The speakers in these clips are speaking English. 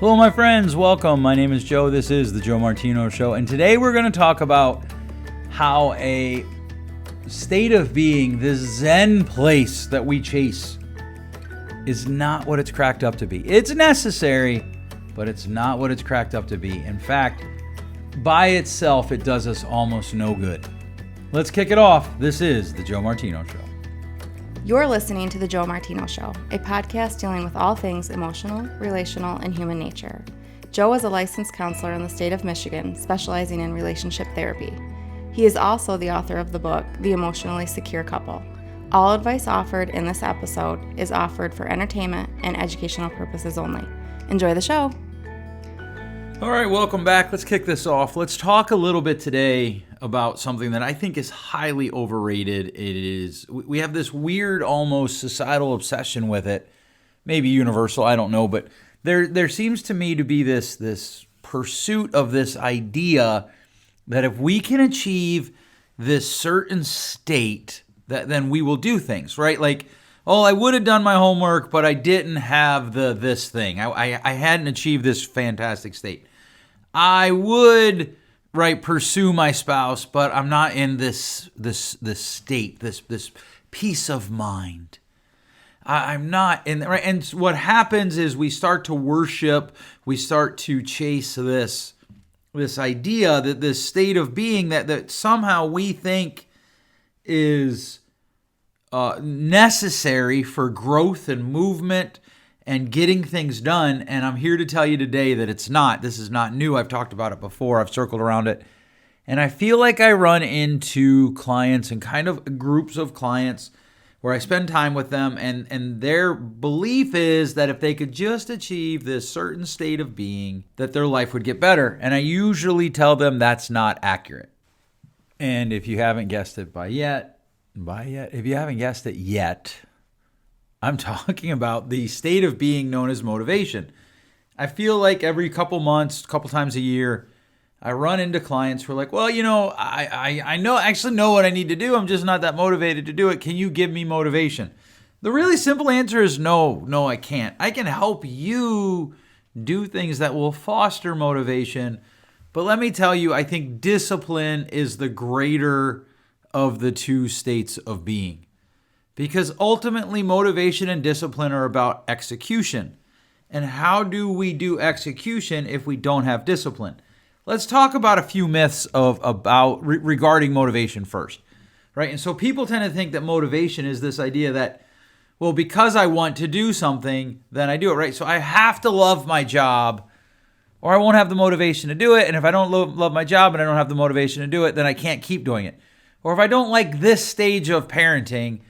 Hello, my friends. Welcome. My name is Joe. This is the Joe Martino Show. And today we're going to talk about how a state of being, this Zen place that we chase, is not what it's cracked up to be. It's necessary, but it's not what it's cracked up to be. In fact, by itself, it does us almost no good. Let's kick it off. This is the Joe Martino Show. You're listening to The Joe Martino Show, a podcast dealing with all things emotional, relational, and human nature. Joe is a licensed counselor in the state of Michigan, specializing in relationship therapy. He is also the author of the book, The Emotionally Secure Couple. All advice offered in this episode is offered for entertainment and educational purposes only. Enjoy the show. All right, welcome back. Let's kick this off. Let's talk a little bit today about something that I think is highly overrated. We have this weird, almost societal obsession with it. Maybe universal, I don't know, but there seems to me to be this pursuit of this idea that if we can achieve this certain state, that then we will do things, right? Like, oh, I would have done my homework, but I didn't have this thing. I hadn't achieved this fantastic state. I would, right, pursue my spouse, but I'm not in this state, this peace of mind. I'm not in, right? And what happens is we start to worship, we start to chase this idea that this state of being that somehow we think is necessary for growth and movement and getting things done. And I'm here to tell you today that it's not. This is not new. I've talked about it before. I've circled around it. And I feel like I run into clients and kind of groups of clients where I spend time with them, and their belief is that if they could just achieve this certain state of being, that their life would get better. And I usually tell them that's not accurate. And if you haven't guessed it if you haven't guessed it yet, I'm talking about the state of being known as motivation. I feel like every couple months, couple times a year, I run into clients who are like, well, I actually know what I need to do. I'm just not that motivated to do it. Can you give me motivation? The really simple answer is no, I can't. I can help you do things that will foster motivation. But let me tell you, I think discipline is the greater of the two states of being. Because ultimately, motivation and discipline are about execution. And how do we do execution if we don't have discipline? Let's talk about a few myths regarding motivation first, right? And so people tend to think that motivation is this idea that, well, because I want to do something, then I do it, right? So I have to love my job, or I won't have the motivation to do it. And if I don't love my job and I don't have the motivation to do it, then I can't keep doing it. Or if I don't like this stage of parenting,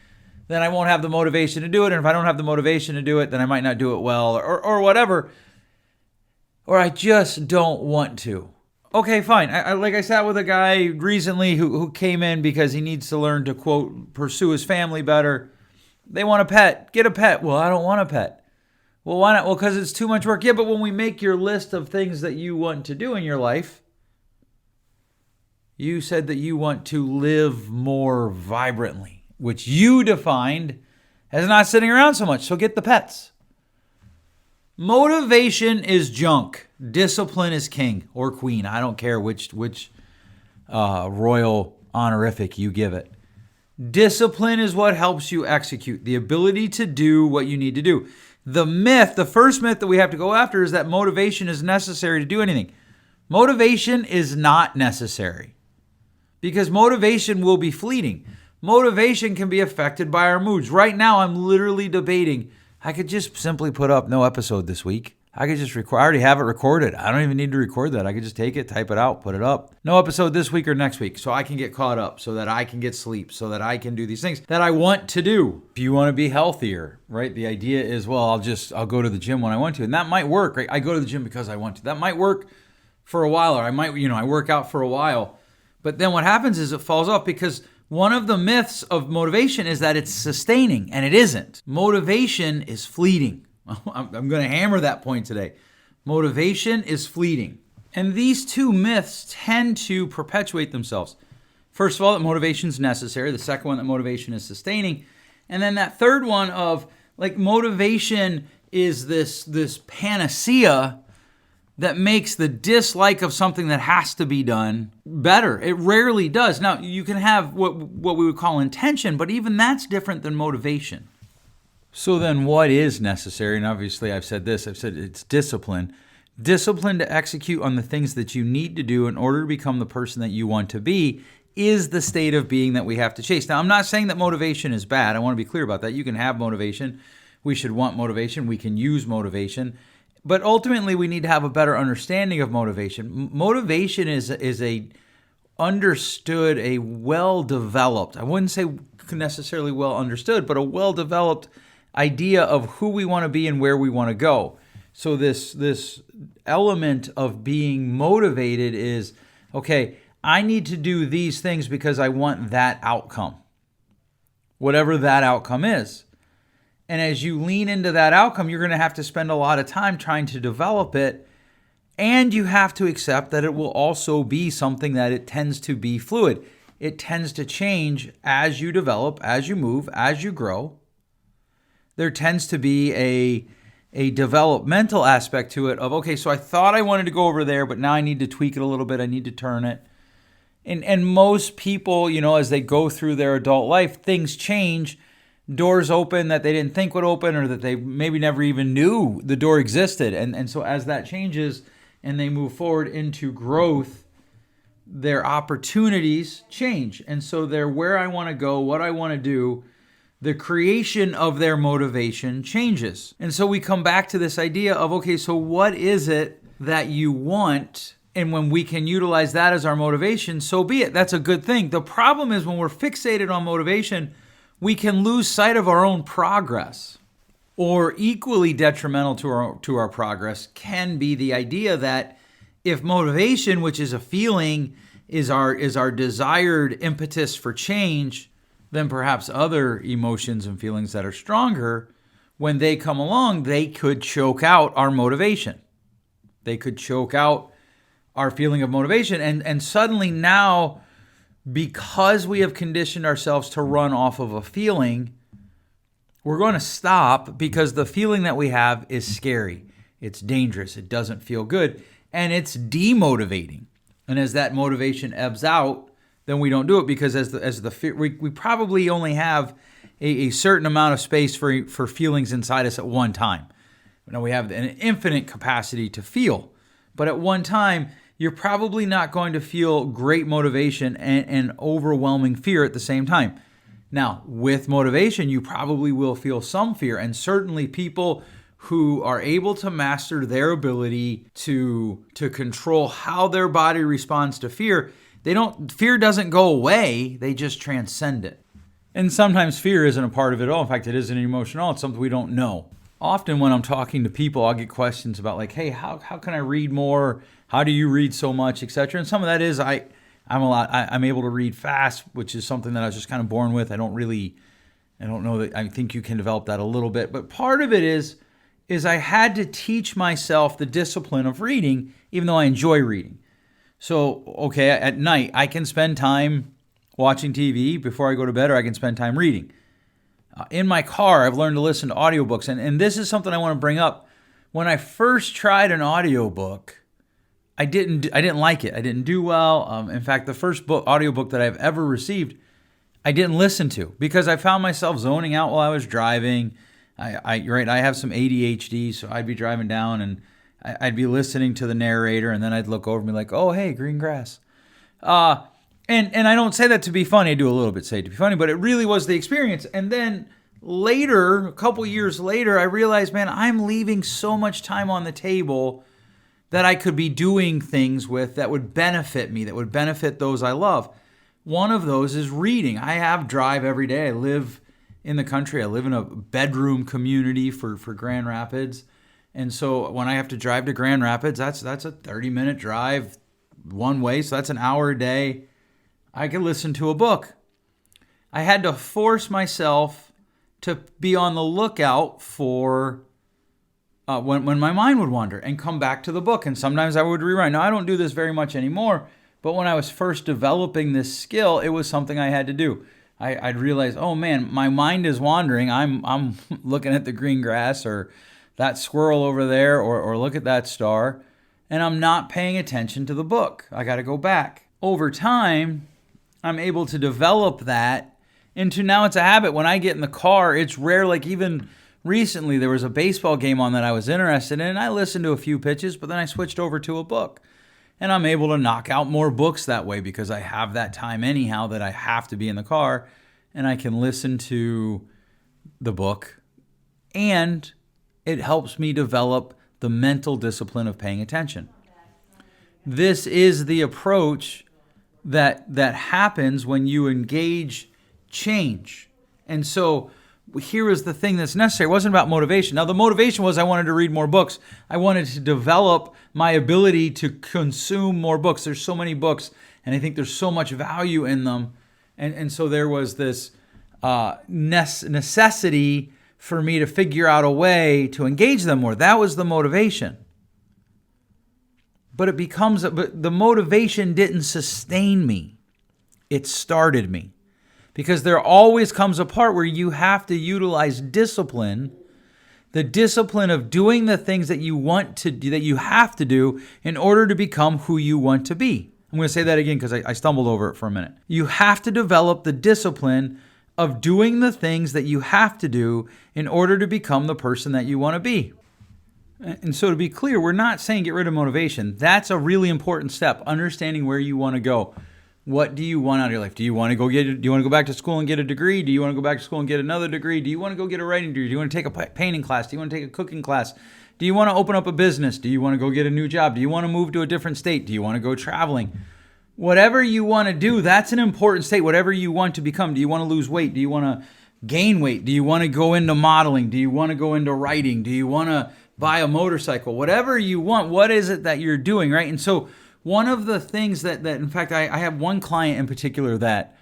then I won't have the motivation to do it. And if I don't have the motivation to do it, then I might not do it well, or whatever. Or I just don't want to. Okay, fine. I sat with a guy recently who came in because he needs to learn to, quote, pursue his family better. They want a pet. Get a pet. Well, I don't want a pet. Well, why not? Well, because it's too much work. Yeah, but when we make your list of things that you want to do in your life, you said that you want to live more vibrantly, which you defined as not sitting around so much. So get the pets. Motivation is junk. Discipline is king or queen. I don't care which royal honorific you give it. Discipline is what helps you execute, the ability to do what you need to do. The first myth that we have to go after is that motivation is necessary to do anything. Motivation is not necessary because motivation will be fleeting. Motivation can be affected by our moods. Right now, I'm literally debating, I could just simply put up no episode this week. I could just record. I already have it recorded. I don't even need to record that. I could just take it, type it out, put it up. No episode this week or next week, so I can get caught up, so that I can get sleep, so that I can do these things that I want to do. If you want to be healthier, right? The idea is, well, I'll go to the gym when I want to, and that might work, right? I go to the gym because I want to. That might work for a while, or I might, I work out for a while, but then what happens is it falls off because one of the myths of motivation is that it's sustaining, and it isn't. Motivation is fleeting. I'm going to hammer that point today. Motivation is fleeting. And these two myths tend to perpetuate themselves. First of all, that motivation is necessary. The second one, that motivation is sustaining. And then that third one of, like, motivation is this panacea that makes the dislike of something that has to be done better. It rarely does. Now, you can have what we would call intention, but even that's different than motivation. So then what is necessary? And obviously I've said it's discipline. Discipline to execute on the things that you need to do in order to become the person that you want to be is the state of being that we have to chase. Now, I'm not saying that motivation is bad. I want to be clear about that. You can have motivation. We should want motivation. We can use motivation. But ultimately, we need to have a better understanding of motivation. Motivation is a understood, a well-developed, I wouldn't say necessarily well understood, but a well-developed idea of who we want to be and where we want to go. So this element of being motivated is, okay, I need to do these things because I want that outcome, whatever that outcome is. And as you lean into that outcome, you're going to have to spend a lot of time trying to develop it. And you have to accept that it will also be something that it tends to be fluid. It tends to change as you develop, as you move, as you grow. There tends to be a developmental aspect to it of, okay, so I thought I wanted to go over there, but now I need to tweak it a little bit. I need to turn it. And most people, as they go through their adult life, things change. Doors open that they didn't think would open, or that they maybe never even knew the door existed. And so as that changes and they move forward into growth, their opportunities change. And so they're where I want to go, what I want to do, the creation of their motivation changes. And so we come back to this idea of, okay, so what is it that you want? And when we can utilize that as our motivation, so be it. That's a good thing. The problem is when we're fixated on motivation, we can lose sight of our own progress. Or equally detrimental to our progress can be the idea that if motivation, which is a feeling, is our desired impetus for change, then perhaps other emotions and feelings that are stronger, when they come along, they could choke out our motivation. They could choke out our feeling of motivation. And suddenly now, because we have conditioned ourselves to run off of a feeling, we're going to stop because the feeling that we have is scary. It's dangerous. It doesn't feel good. And it's demotivating. And as that motivation ebbs out, then we don't do it because as the fear, we probably only have a certain amount of space for feelings inside us at one time. Now we have an infinite capacity to feel. But at one time, you're probably not going to feel great motivation and overwhelming fear at the same time. Now, with motivation, you probably will feel some fear, and certainly people who are able to master their ability to control how their body responds to fear, fear doesn't go away, they just transcend it. And sometimes fear isn't a part of it at all. In fact, it isn't an emotion at all. It's something we don't know. Often when I'm talking to people, I'll get questions about like, hey, how can I read more? How do you read so much, etc.? And some of that is I'm able to read fast, which is something that I was just kind of born with. I don't know that I think you can develop that a little bit. But part of it is I had to teach myself the discipline of reading, even though I enjoy reading. So, okay, at night, I can spend time watching TV before I go to bed, or I can spend time reading. In my car, I've learned to listen to audiobooks. And this is something I want to bring up. When I first tried an audiobook, I didn't like it. I didn't do well. In fact, the first audiobook that I've ever received, I didn't listen to because I found myself zoning out while I was driving. I have some ADHD, so I'd be driving down and I'd be listening to the narrator, and then I'd look over and be like, oh, hey, green grass. And I don't say that to be funny. I do a little bit say it to be funny, but it really was the experience. And then later, a couple years later, I realized, man, I'm leaving so much time on the table that I could be doing things with that would benefit me, that would benefit those I love. One of those is reading. I have drive every day. I live in the country. I live in a bedroom community for Grand Rapids. And so when I have to drive to Grand Rapids, that's a 30-minute drive one way. So that's an hour a day. I can listen to a book. I had to force myself to be on the lookout for when my mind would wander and come back to the book. And sometimes I would rewrite. Now, I don't do this very much anymore, but when I was first developing this skill, it was something I had to do. I'd realize, oh man, my mind is wandering. I'm looking at the green grass or that squirrel over there, or look at that star. and I'm not paying attention to the book. I got to go back. Over time, I'm able to develop that into now it's a habit. When I get in the car, it's rare. Like even recently, there was a baseball game on that I was interested in. And I listened to a few pitches, but then I switched over to a book. And I'm able to knock out more books that way because I have that time anyhow that I have to be in the car. And I can listen to the book. And it helps me develop the mental discipline of paying attention. This is the approach that happens when you engage change. And so here is the thing that's necessary. It wasn't about motivation. Now, the motivation was I wanted to read more books. I wanted to develop my ability to consume more books. There's so many books, and I think there's so much value in them. And so there was this necessity for me to figure out a way to engage them more. That was the motivation. But but the motivation didn't sustain me. It started me. Because there always comes a part where you have to utilize discipline, the discipline of doing the things that you want to do, that you have to do in order to become who you want to be. I'm going to say that again because I stumbled over it for a minute. You have to develop the discipline of doing the things that you have to do in order to become the person that you want to be. And so to be clear, we're not saying get rid of motivation. That's a really important step, understanding where you want to go. What do you want out of your life? Do you want to go back to school and get a degree? Do you want to go back to school and get another degree? Do you want to go get a writing degree? Do you want to take a painting class? Do you want to take a cooking class? Do you want to open up a business? Do you want to go get a new job? Do you want to move to a different state? Do you want to go traveling? Whatever you want to do, that's an important state. Whatever you want to become. Do you want to lose weight? Do you want to gain weight? Do you want to go into modeling? Do you want to go into writing? Do you want to buy a motorcycle? Whatever you want, what is it that you're doing, right? And so one of the things that in fact, I have one client in particular that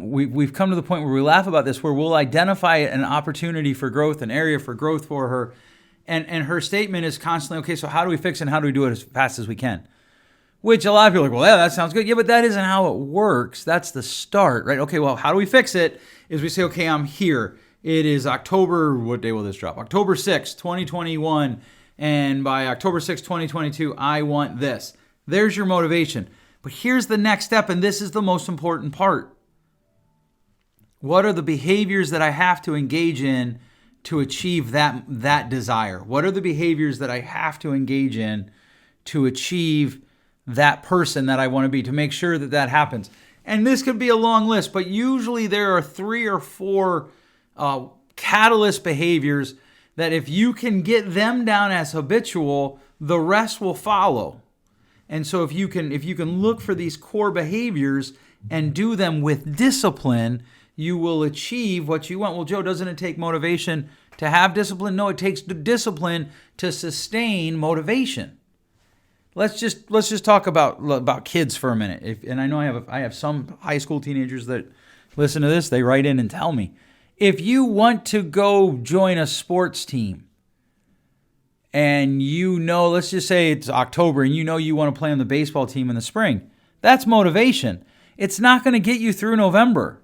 we've come to the point where we laugh about this, where we'll identify an opportunity for growth, an area for growth for her. And her statement is constantly, okay, so how do we fix it and how do we do it as fast as we can? Which a lot of people are like, well, yeah, that sounds good. Yeah, but that isn't how it works. That's the start, right? Okay, well, how do we fix it? Is we say, okay, I'm here. It is October, what day will this drop? October 6th, 2021. And by October 6th, 2022, I want this. There's your motivation. But here's the next step, and this is the most important part. What are the behaviors that I have to engage in to achieve that desire? What are the behaviors that I have to engage in to achieve that person that I want to be, to make sure that that happens? And this could be a long list, but usually there are 3 or 4 catalyst behaviors that if you can get them down as habitual, the rest will follow. And so if you can look for these core behaviors and do them with discipline, you will achieve what you want. Well, Joe, doesn't it take motivation to have discipline? No, it takes discipline to sustain motivation. Let's just talk about kids for a minute. And I know I have some high school teenagers that listen to this. They write in and tell me, if you want to go join a sports team, and let's just say it's October, and you want to play on the baseball team in the spring, that's motivation. It's not going to get you through November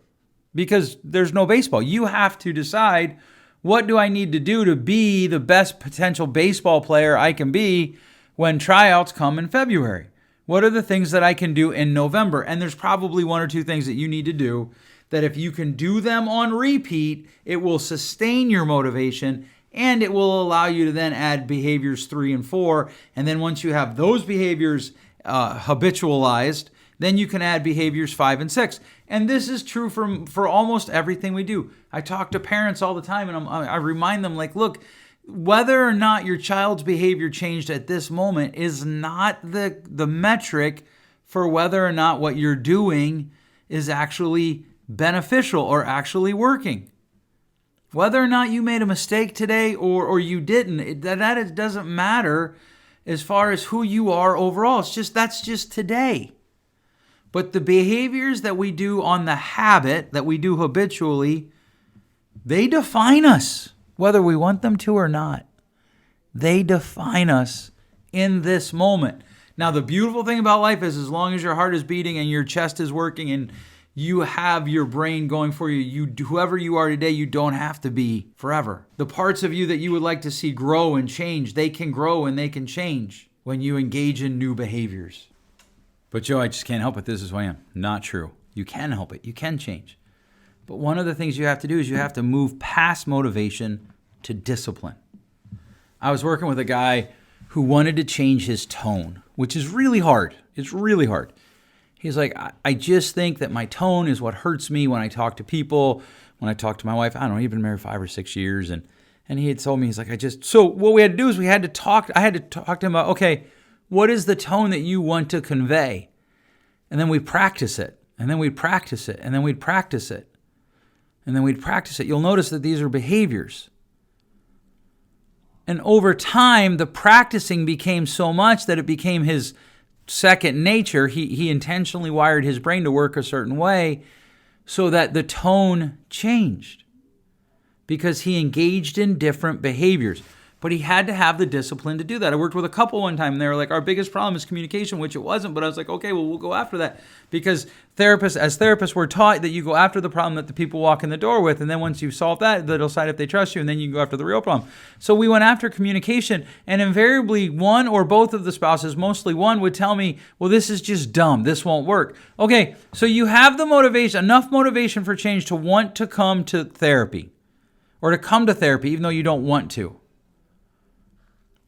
because there's no baseball. You have to decide, what do I need to do to be the best potential baseball player I can be when tryouts come in February? What are the things that I can do in November? And there's probably 1 or 2 things that you need to do that if you can do them on repeat, it will sustain your motivation. And it will allow you to then add behaviors 3 and 4. And then once you have those behaviors habitualized, then you can add behaviors 5 and 6. And this is true for almost everything we do. I talk to parents all the time, and I remind them, like, look, whether or not your child's behavior changed at this moment is not the metric for whether or not what you're doing is actually beneficial or actually working. Whether or not you made a mistake today or you didn't, that doesn't matter as far as who you are overall. That's just today. But the behaviors that we do on the habit, that we do habitually, they define us, whether we want them to or not. They define us in this moment. Now, the beautiful thing about life is as long as your heart is beating and your chest is working and you have your brain going for you, whoever you are today, you don't have to be forever. The parts of you that you would like to see grow and change, they can grow and they can change. when you engage in new behaviors. But Joe, I just can't help it. This is who I am. Not true. You can help it. You can change. But one of the things you have to do is you have to move past motivation to discipline. I was working with a guy who wanted to change his tone, which is really hard. It's really hard. He's like, I just think that my tone is what hurts me when I talk to people, when I talk to my wife. I don't know, he'd been married 5 or 6 years. And he had told me, he's like, so what we had to do is I had to talk to him about, okay, what is the tone that you want to convey? And then we practice it. And then we'd practice it. And then we'd practice it. And then we'd practice it. You'll notice that these are behaviors. And over time, the practicing became so much that it became his second nature. He intentionally wired his brain to work a certain way so that the tone changed because he engaged in different behaviors. But he had to have the discipline to do that. I worked with a couple one time, and they were like, our biggest problem is communication, which it wasn't. But I was like, okay, well, we'll go after that. Because therapists, we're taught that you go after the problem that the people walk in the door with. And then once you solve that, they'll decide if they trust you, and then you can go after the real problem. So we went after communication, and invariably one or both of the spouses, mostly one, would tell me, well, this is just dumb. This won't work. Okay, so you have the motivation, enough motivation for change to want to come to therapy or to come to therapy, even though you don't want to.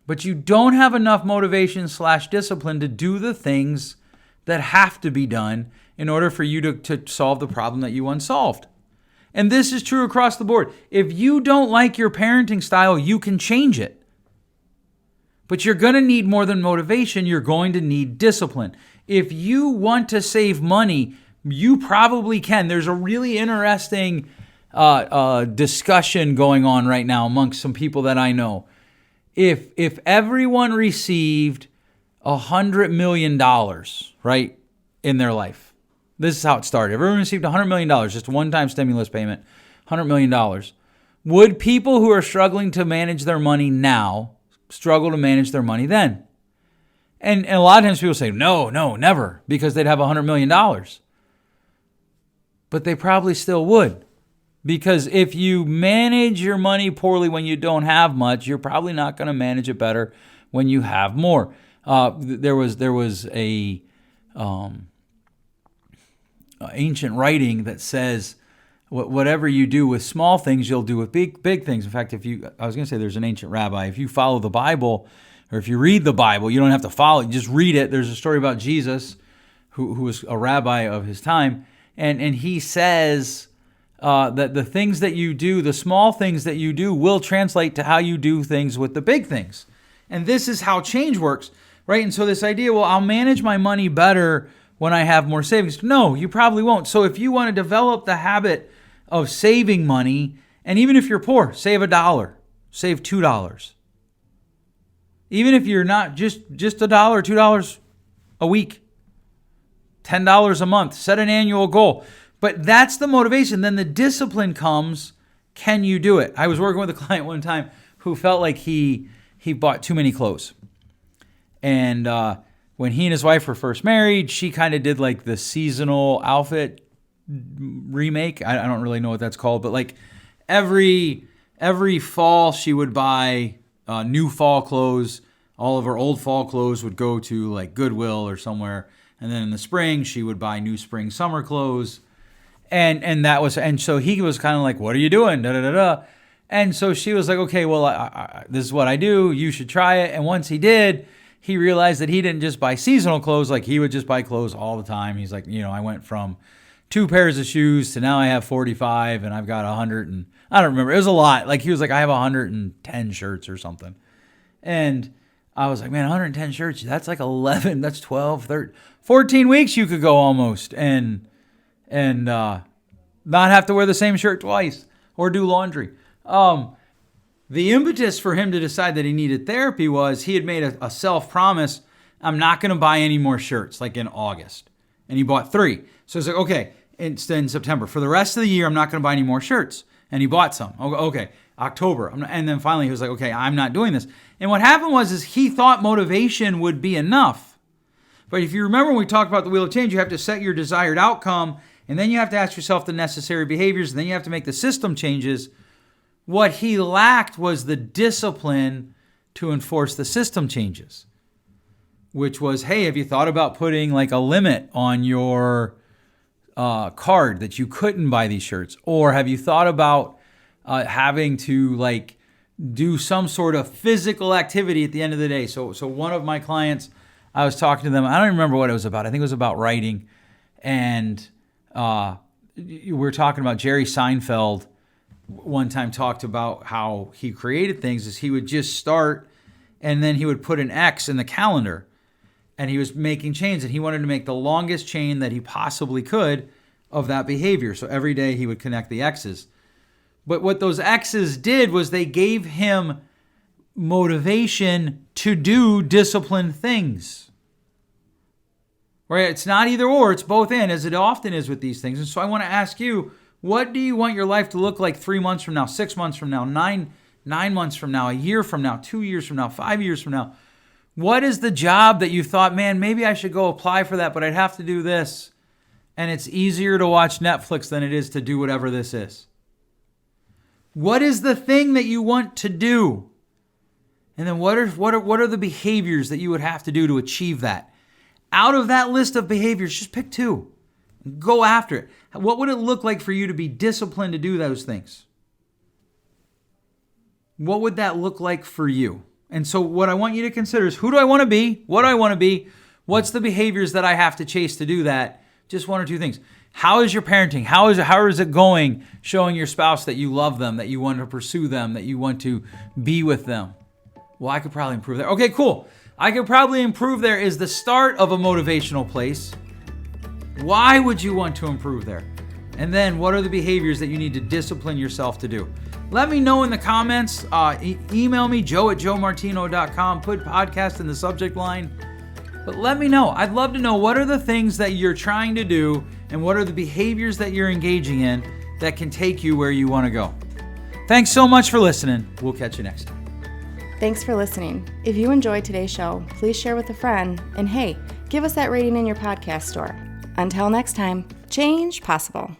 But you don't have enough motivation / discipline to do the things that have to be done in order for you to solve the problem that you unsolved. And this is true across the board. If you don't like your parenting style, you can change it. But you're going to need more than motivation. You're going to need discipline. If you want to save money, you probably can. There's a really interesting discussion going on right now amongst some people that I know. If everyone received $100 million, right, in their life, this is how it started. If everyone received $100 million, just a one-time stimulus payment, $100 million, would people who are struggling to manage their money now struggle to manage their money then? And a lot of times people say, no, never, because they'd have $100 million. But they probably still would. Because if you manage your money poorly when you don't have much, you're probably not going to manage it better when you have more. There was a ancient writing that says, whatever you do with small things, you'll do with big things. In fact, there's an ancient rabbi. If you follow the Bible, or if you read the Bible, you don't have to follow it. You just read it. There's a story about Jesus, who was a rabbi of his time, and he says that the things that you do, the small things that you do, will translate to how you do things with the big things. And this is how change works, right? And so this idea, well, I'll manage my money better when I have more savings. No, you probably won't. So if you want to develop the habit of saving money, and even if you're poor, save $1, save $2. Even if you're not just $1, $2 a week, $10 a month, set an annual goal. But that's the motivation. Then the discipline comes. Can you do it? I was working with a client one time who felt like he bought too many clothes. And when he and his wife were first married, she kind of did like the seasonal outfit remake. I don't really know what that's called, but like every fall she would buy new fall clothes. All of her old fall clothes would go to like Goodwill or somewhere. And then in the spring, she would buy new spring summer clothes. And so he was kind of like, what are you doing? Da, da, da, da. And so she was like, okay, well, this is what I do. You should try it. And once he did, he realized that he didn't just buy seasonal clothes. Like he would just buy clothes all the time. He's like, I went from 2 pairs of shoes to now I have 45 and I've got 100 and I don't remember. It was a lot. Like he was like, I have 110 shirts or something. And I was like, man, 110 shirts. That's like 11. That's 12, 13, 14 weeks you could go almost. And not have to wear the same shirt twice or do laundry. The impetus for him to decide that he needed therapy was he had made a self-promise, I'm not going to buy any more shirts, like in August. And he bought 3. So he's like, okay, it's in September. For the rest of the year, I'm not going to buy any more shirts. And he bought some. Okay, October. And then finally he was like, okay, I'm not doing this. And what happened was he thought motivation would be enough. But if you remember when we talked about the wheel of change, you have to set your desired outcome. And then you have to ask yourself the necessary behaviors, and then you have to make the system changes. What he lacked was the discipline to enforce the system changes. which was, hey, have you thought about putting like a limit on your card that you couldn't buy these shirts? Or have you thought about having to like do some sort of physical activity at the end of the day? So one of my clients, I was talking to them, I don't remember what it was about. I think it was about writing. And we were talking about Jerry Seinfeld one time talked about how he created things is he would just start and then he would put an X in the calendar. And he was making chains, and he wanted to make the longest chain that he possibly could of that behavior. So every day he would connect the X's. But what those X's did was they gave him motivation to do disciplined things. Right? It's not either or, it's both and, as it often is with these things. And so I want to ask you, what do you want your life to look like 3 months from now, 6 months from now, nine months from now, a year from now, 2 years from now, 5 years from now? What is the job that you thought, man, maybe I should go apply for that, but I'd have to do this. And it's easier to watch Netflix than it is to do whatever this is. What is the thing that you want to do? And then what are the behaviors that you would have to do to achieve that? Out of that list of behaviors, just pick 2. Go after it. What would it look like for you to be disciplined to do those things? What would that look like for you? And so what I want you to consider is, who do I want to be? What do I want to be? What's the behaviors that I have to chase to do that? Just 1 or 2 things. How is your parenting? How is it going showing your spouse that you love them, that you want to pursue them, that you want to be with them? Well, I could probably improve there. Okay, cool. I could probably improve there is the start of a motivational place. Why would you want to improve there? And then what are the behaviors that you need to discipline yourself to do? Let me know in the comments. Email me, joe@joemartino.com. Put podcast in the subject line. But let me know. I'd love to know, what are the things that you're trying to do and what are the behaviors that you're engaging in that can take you where you want to go. Thanks so much for listening. We'll catch you next time. Thanks for listening. If you enjoyed today's show, please share with a friend. And hey, give us that rating in your podcast store. Until next time, change possible.